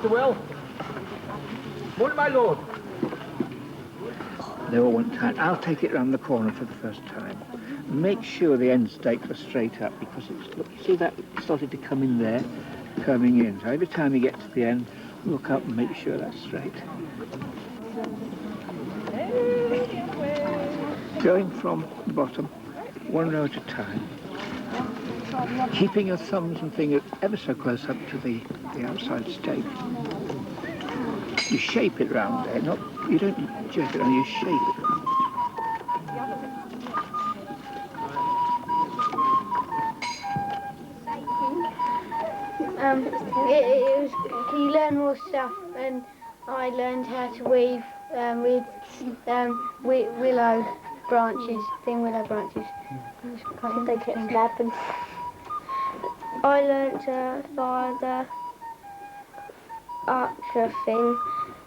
Mr. Will. Morning, my lord. They all want tight. I'll take it round the corner for the first time. Make sure the end stakes are straight up, because it's, look, you see that started to come in there, coming in. So every time you get to the end, look up and make sure that's straight. Going from the bottom, one row at a time. Keeping your thumbs and fingers ever so close up to the outside stake. You shape it round there, not, you don't jerk it around, you shape it. You learn more stuff, and I learned how to weave with willow branches, thin willow branches. They kept snapping. I learned to fire the archer thing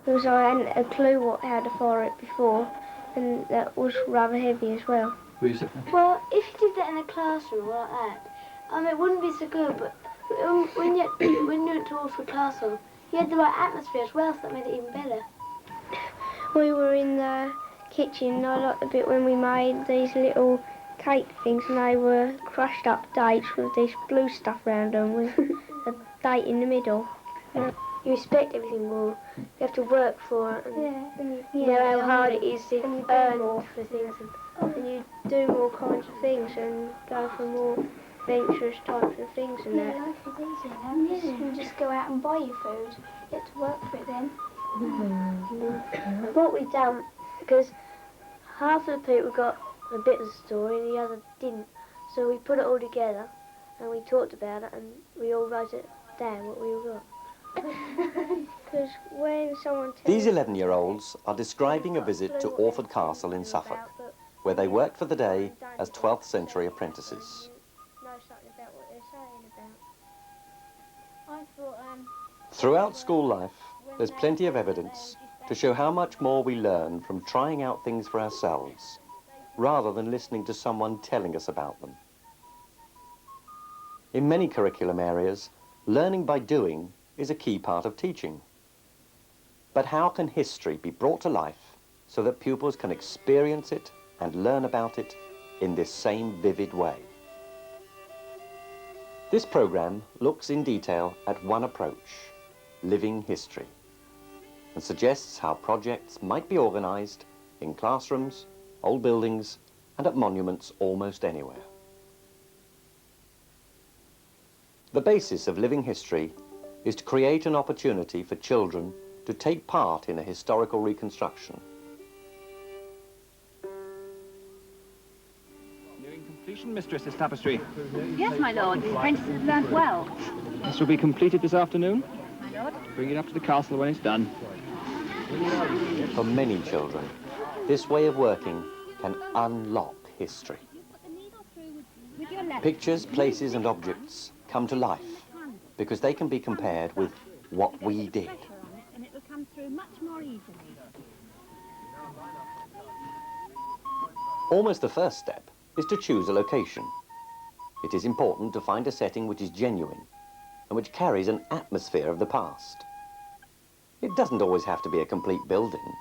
because I hadn't a clue how to fire it before, and that was rather heavy as well. Well, if you did that in a classroom like that, it wouldn't be so good, but when you went to Orford Castle, you had the right atmosphere as well, so that made it even better. We were in the kitchen, and I liked the bit when we made these little cake things, and they were crushed up dates with this blue stuff around them with a date in the middle. You respect everything more. You have to work for it, and you know how hard it is to earn more for things, and you do more kinds of things and go for more adventurous types of things and that. Life is easier now. You can just go out and buy your food. You have to work for it then. What we've done, because half of the people got a bit of the story and the other didn't, so we put it all together and we talked about it and we all wrote it down, what we all got. Because when someone tells These 11-year-olds are describing a visit to Orford Castle in Suffolk, where they worked for the day as 12th century apprentices. Throughout school life, there's plenty of evidence to show how much more we learn from trying out things for ourselves, rather than listening to someone telling us about them. In many curriculum areas, learning by doing is a key part of teaching. But how can history be brought to life so that pupils can experience it and learn about it in this same vivid way? This programme looks in detail at one approach, living history, and suggests how projects might be organised in classrooms, old buildings, and at monuments almost anywhere. The basis of living history is to create an opportunity for children to take part in a historical reconstruction. Nearing completion, Mistress, this tapestry. Yes, my lord. The apprentices have learnt well. This will be completed this afternoon. My lord. Bring it up to the castle when it's done. For many children, this way of working can unlock history. Pictures, places and objects come to life because they can be compared with what we did. And it will come through much more easily. Almost the first step is to choose a location. It is important to find a setting which is genuine and which carries an atmosphere of the past. It doesn't always have to be a complete building.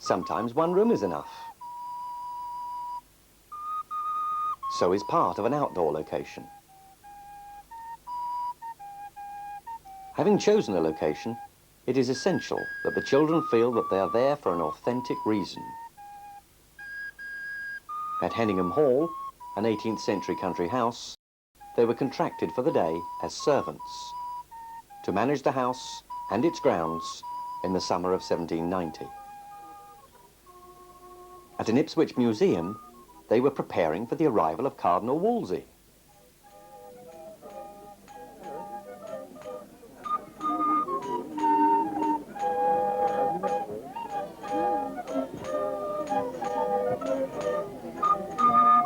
Sometimes one room is enough. So is part of an outdoor location. Having chosen a location, it is essential that the children feel that they are there for an authentic reason. At Hedingham Hall, an 18th century country house, they were contracted for the day as servants to manage the house and its grounds in the summer of 1790. At an Ipswich museum, they were preparing for the arrival of Cardinal Wolsey.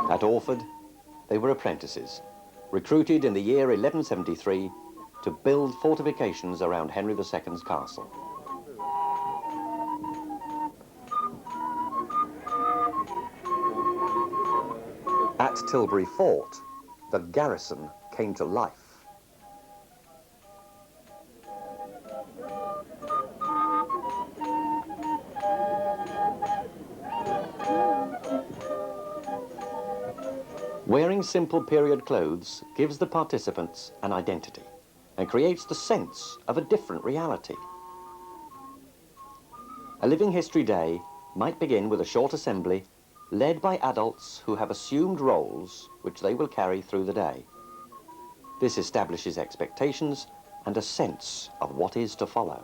At Orford, they were apprentices, recruited in the year 1173 to build fortifications around Henry II's castle. At Tilbury Fort, the garrison came to life. Wearing simple period clothes gives the participants an identity and creates the sense of a different reality. A Living History Day might begin with a short assembly led by adults who have assumed roles which they will carry through the day. This establishes expectations and a sense of what is to follow.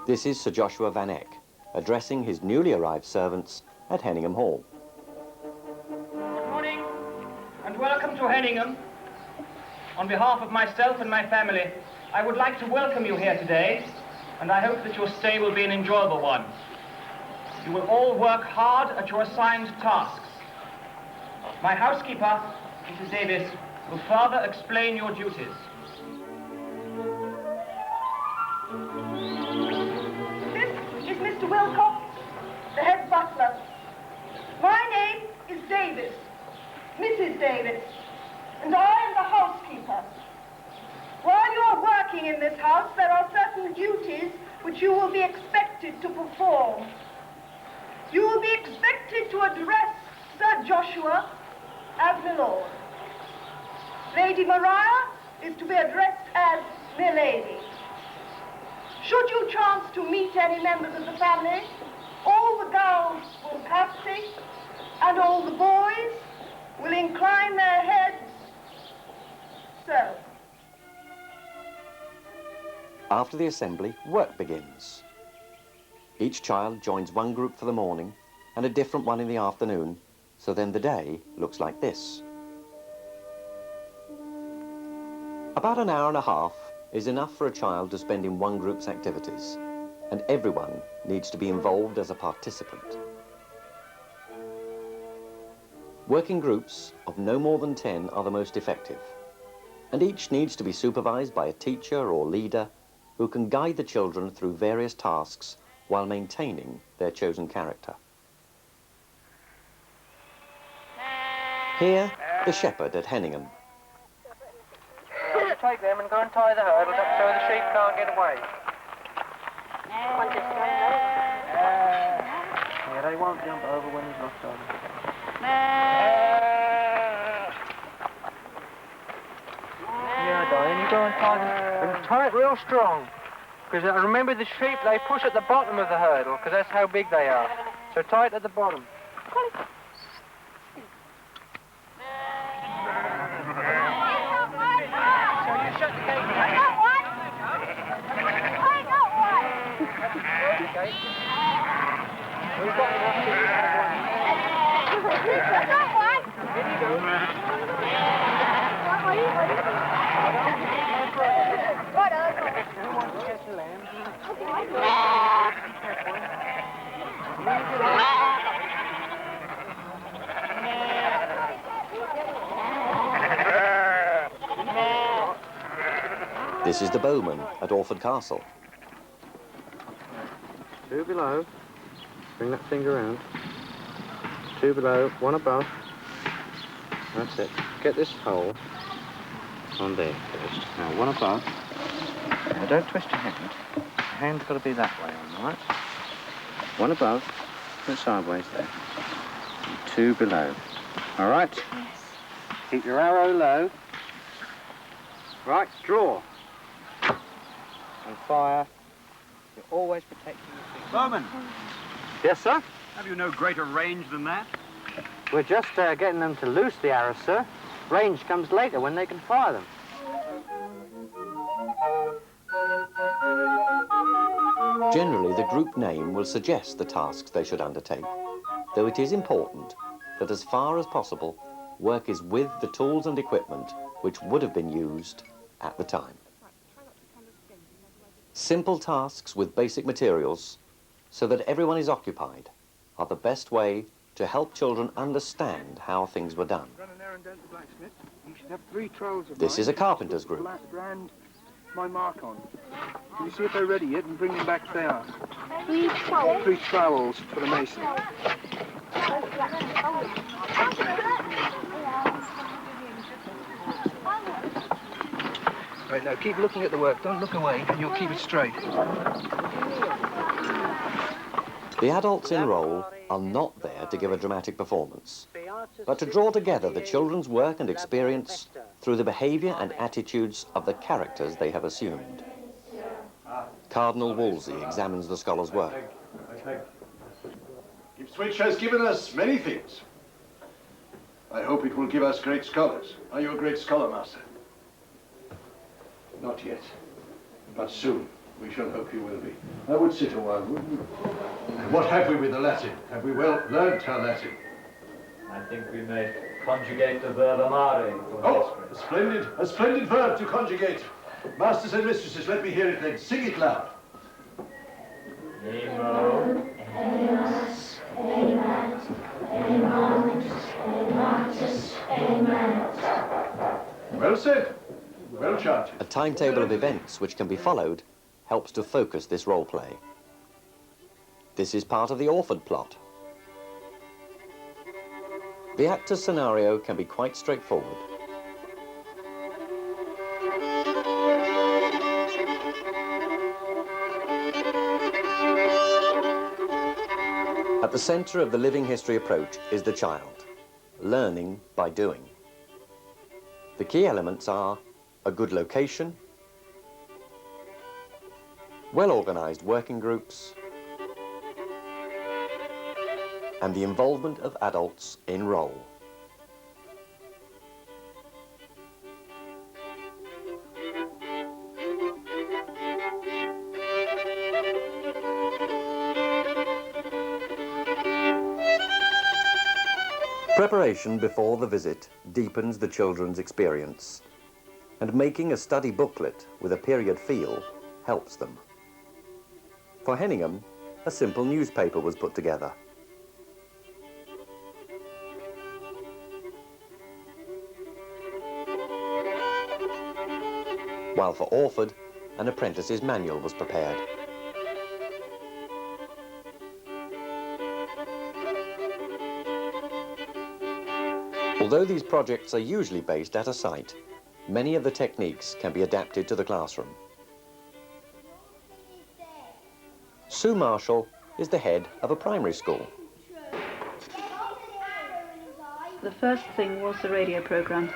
This is Sir Joshua Van Eck addressing his newly arrived servants at Hedingham Hall. Good morning and welcome to Hedingham. On behalf of myself and my family, I would like to welcome you here today, and I hope that your stay will be an enjoyable one. You will all work hard at your assigned tasks. My housekeeper, Mrs. Davis, will further explain your duties. This is Mr. Wilcox, the head butler. My name is Davis, Mrs. Davis, and I am the housekeeper. While you are working in this house, there are certain duties which you will be expected to perform. You will be expected to address Sir Joshua as my lord. Lady Maria is to be addressed as my lady. Should you chance to meet any members of the family, all the girls will curtsy and all the boys will incline their heads so. After the assembly, work begins. Each child joins one group for the morning and a different one in the afternoon, so then the day looks like this. About an hour and a half is enough for a child to spend in one group's activities, and everyone needs to be involved as a participant. Working groups of no more than 10 are the most effective, and each needs to be supervised by a teacher or leader who can guide the children through various tasks while maintaining their chosen character. Here, the shepherd at Hedingham. You take them and go and tie the hurdle so the sheep can't get away. Yeah, they won't jump over when he's locked on. Yeah, darling, you go and tie them. And tie it real strong. Because remember the sheep, they push at the bottom of the hurdle, because that's how big they are. So tie it at the bottom. So you shut the gate. I got one! I got one! Okay. We've got enough to I got one! Here you go. Who wants to get the lamb? This is the bowman at Orford Castle. 2 below. Bring that finger round. 2 below, 1 above. That's it. Get this hole on there first. Now 1 above. Now don't twist your hand. Your hand's got to be that way on, right? 1 above. Put it sideways there. And 2 below. All right? Yes. Keep your arrow low. Right, draw. And fire. You're always protecting your finger. Bowman, Yes, sir? have you no greater range than that? We're just getting them to loose the arrows, sir. Range comes later when they can fire them. Generally, the group name will suggest the tasks they should undertake, though it is important that as far as possible, work is with the tools and equipment which would have been used at the time. Simple tasks with basic materials, so that everyone is occupied, are the best way to help children understand how things were done. Run an errand down to the blacksmith. You should have 3 trolls of This mine. is a carpenter's group. Black brand, my mark on. Can you see if they're ready yet and bring them back if they are? 3 trolls. 3 trowels for the mason. Right, now keep looking at the work. Don't look away and you'll keep it straight. The adults in role are not there to give a dramatic performance. but to draw together the children's work and experience through the behaviour and attitudes of the characters they have assumed. Cardinal Wolsey examines the scholar's work. Ipswich has given us many things. I hope it will give us great scholars. Are you a great scholar, Master? Not yet, but soon. We shall hope you will be. I would sit a while, wouldn't you? What have we with the Latin? Have we well learnt our Latin? I think we may conjugate the verb amare for history. A splendid verb to conjugate. Masters and mistresses, let me hear it then. Sing it loud. Nemo. Animus, animat, animamus, animatus, animat. Well said. Well chanted. A timetable of events which can be followed helps to focus this role play. This is part of the Orford plot. The actor's scenario can be quite straightforward. At the centre of the living history approach is the child, learning by doing. The key elements are a good location, well-organised working groups, and the involvement of adults in role. Preparation before the visit deepens the children's experience, and making a study booklet with a period feel helps them. For Hedingham, a simple newspaper was put together. While for Orford, an apprentice's manual was prepared. Although these projects are usually based at a site, many of the techniques can be adapted to the classroom. Sue Marshall is the head of a primary school. The first thing was the radio programme,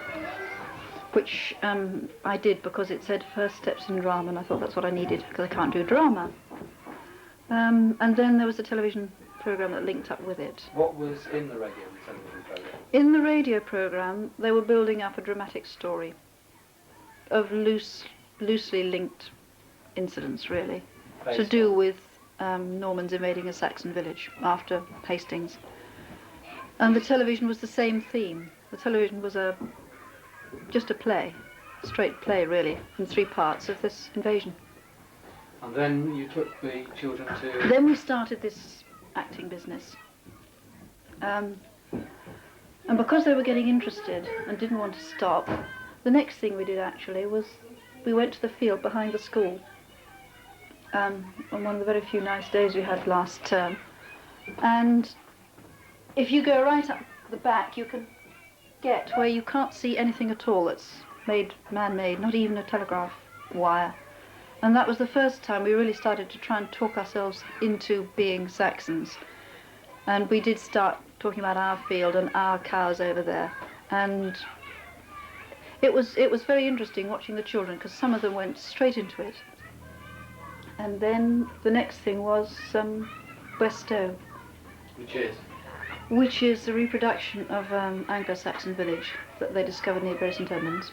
which I did because it said first steps in drama, and I thought that's what I needed because I can't do drama. And then there was a television programme that linked up with it. What was in the radio and television programme? In the radio programme, they were building up a dramatic story of loosely linked incidents, really, to do with Normans invading a Saxon village after Hastings. And the television was the same theme. The television was just a play, a straight play, really, in 3 parts of this invasion. And then you took the children to... Then we started this acting business. And because they were getting interested and didn't want to stop, the next thing we did actually was we went to the field behind the school on one of the very few nice days we had last term. And if you go right up the back, you can get where you can't see anything at all that's man-made, not even a telegraph wire. And that was the first time we really started to try and talk ourselves into being Saxons. And we did start talking about our field and our cows over there. And it was very interesting watching the children, because some of them went straight into it. And then the next thing was West Stow. Which is the reproduction of Anglo-Saxon village that they discovered near Bury St Edmunds.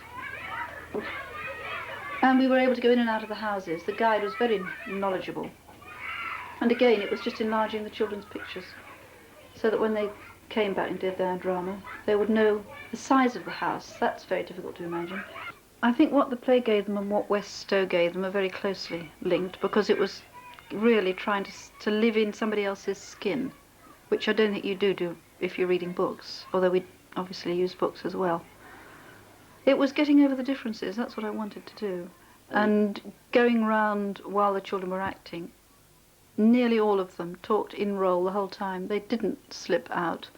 And we were able to go in and out of the houses. The guide was very knowledgeable. And again, it was just enlarging the children's pictures, so that when they came back and did their drama, they would know the size of the house. That's very difficult to imagine. I think what the play gave them and what West Stow gave them are very closely linked, because it was really trying to live in somebody else's skin, which I don't think you do if you're reading books, although we obviously use books as well. It was getting over the differences, that's what I wanted to do. And going round while the children were acting, nearly all of them talked in role the whole time. They didn't slip out.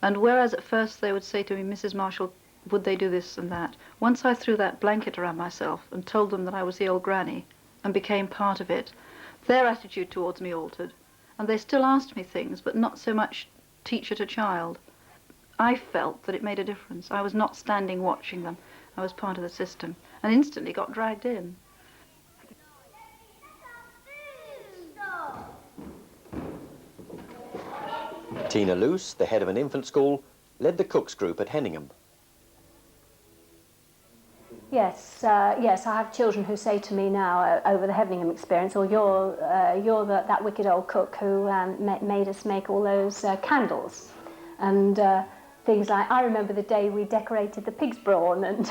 And whereas at first they would say to me, Mrs. Marshall, would they do this and that? Once I threw that blanket around myself and told them that I was the old granny and became part of it, their attitude towards me altered. And they still asked me things, but not so much teacher to child. I felt that it made a difference. I was not standing watching them. I was part of the system and instantly got dragged in. Tina Luce, the head of an infant school, led the cooks group at Hedingham. Yes, yes, I have children who say to me now over the Hedingham experience, or you're that wicked old cook who made us make all those candles. And things like, I remember the day we decorated the pig's brawn, and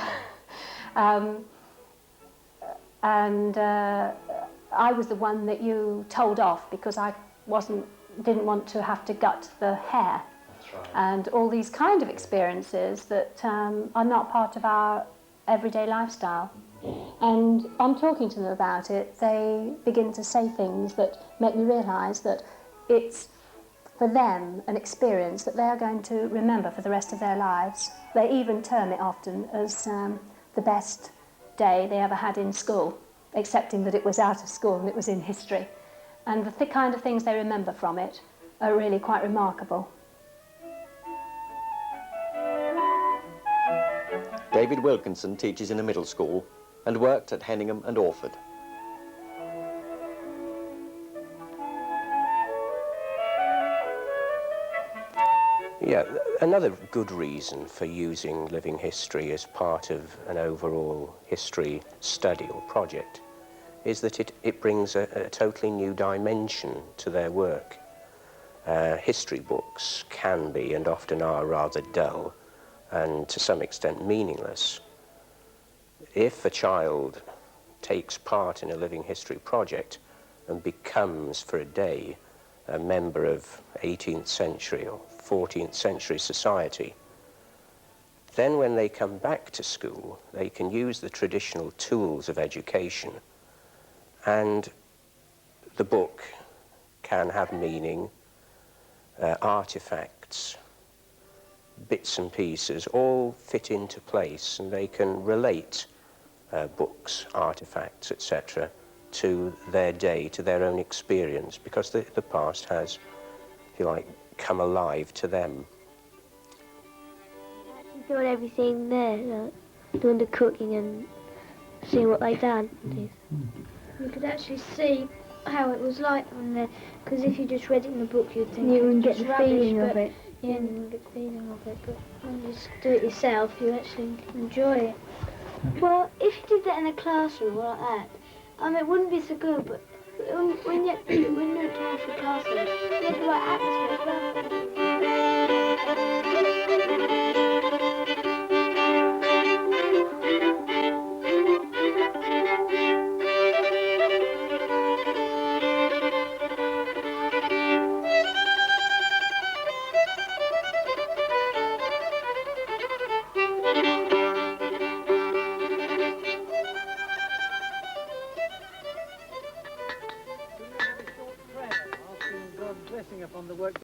I was the one that you told off because I didn't want to have to gut the hare. That's right. And all these kind of experiences that are not part of our everyday lifestyle. And on talking to them about it, they begin to say things that make me realise that it's, for them, an experience that they are going to remember for the rest of their lives. They even term it often as the best day they ever had in school, excepting that it was out of school and it was in history. And the kind of things they remember from it are really quite remarkable. David Wilkinson teaches in a middle school and worked at Hedingham and Orford. Yeah, another good reason for using living history as part of an overall history study or project is that it brings a totally new dimension to their work. History books can be, and often are, rather dull and to some extent meaningless. If a child takes part in a living history project and becomes for a day a member of 18th century or 14th century society, then when they come back to school, they can use the traditional tools of education, and the book can have meaning, artifacts, bits and pieces, all fit into place, and they can relate books, artifacts, etc., to their day, to their own experience, because the past has, if you like, come alive to them. Doing everything there, like doing the cooking and seeing what they've done. You could actually see how it was like on there, because if you just read it in the book, you'd think You wouldn't it's get the rubbish, feeling of but it. Yeah, you wouldn't get the feeling of it, but when you just do it yourself, you actually enjoy it. Well, if you did that in a classroom like that, it wouldn't be so good, but when you're talking to classroom, you have the right atmosphere as well. God's blessing upon the work